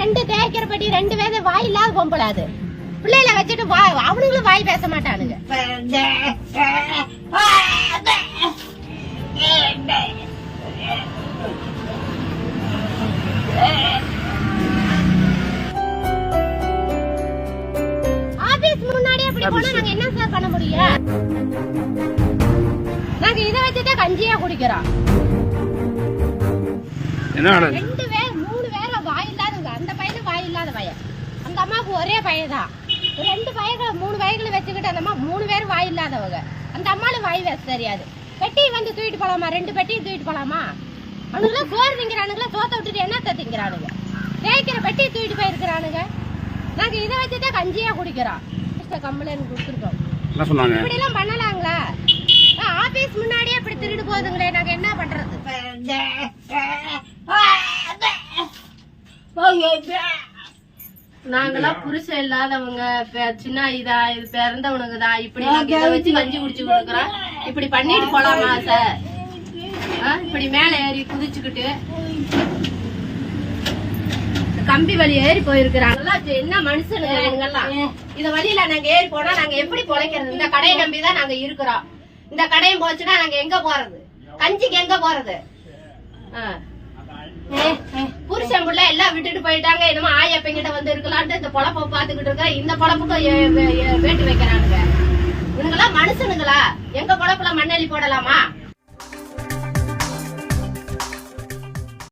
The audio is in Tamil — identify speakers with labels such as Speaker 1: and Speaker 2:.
Speaker 1: ரெண்டு தேய்க்கிற பட்டி ரெண்டு பேரு வாய் இல்லாத பொம்பளாது பிள்ளைல வச்சுட்டு அவனுங்களும் வாய் பேச மாட்டானுங்க. ஆபீஸ் முன்னாடி அப்படி போனா நாங்க என்ன சார் பண்ண முடியும்? நாங்க இதை வச்சுதான் கஞ்சியா குடிக்கிறோம். ரெண்டு பேர் மூணு பேர வாய் இல்லாதவங்க. அந்த பையனும் வாய் இல்லாத பையன். அந்த அம்மாவுக்கு ஒரே பையன் தான். ரெண்டு பையன்கள் மூணு வயகளை வச்சுக்கிட்டு அந்த அம்மா மூணு பேரும் வாய் இல்லாதவங்க. அந்த அம்மாலும் வாய் பேச தெரியாது. பெட்டி வந்து தூக்கிட்டு போலாமா? ரெண்டு பெட்டியும் தூக்கிட்டு போலாமா? அவனுங்களா சோறு திங்கிறானுங்களா? சோத்த விட்டுட்டு என்னத்த திங்கிறானுங்க? தேய்க்கிற பெட்டி தூக்கிட்டு போயிருக்கிறானுங்க. நாங்க இதை வச்சுதான் கஞ்சியா குடிக்கிறோம். கம்ப்ளைண்ட் கொடுத்துருக்கோம். இப்படி எல்லாம் பண்ணலாங்களா? ஆபீஸ் முன்னாடியே இப்படி திருடு போகுதுங்களே, நாங்க என்ன பண்றது? நாங்கெல்லாம் புருஷன் இல்லாதவங்க, சின்ன இதா இது பிறந்தவனுங்க தான். இப்படி இதை வச்சு கஞ்சி குடிச்சு கொடுக்குறோம். இப்படி பண்ணிட்டு போலாமா சார்? இப்படி மேல ஏறி குதிச்சுக்கிட்டு கம்பி வழி ஏறி போயிருக்கிறாங்களா? என்ன மனுஷனுங்க இவங்கெல்லாம்? இந்த வழியில நாங்க ஏறி போனா நாங்க எப்படி பொழைக்கிறது? இந்த கடையை நம்பிதான் நாங்க இருக்கிறோம். இந்த கடையும் போச்சுன்னா நாங்க எங்க போறது? கஞ்சிக்கு எங்க போறது? புருஷன் பிள்ளை எல்லாம் விட்டுட்டு போயிட்டாங்க. என்னமோ ஆயப்பங்கிட்ட வந்து இருக்கலான்ட்டு இந்த பொழப்ப பாத்துக்கிட்டு இருக்க. இந்த பொழப்புக்கு வேட்டு வைக்கிறானுங்க. இவனுங்கெல்லாம் மனுஷனுங்களா? எங்க பொழப்புல மண்ணெல்லி போடலாமா?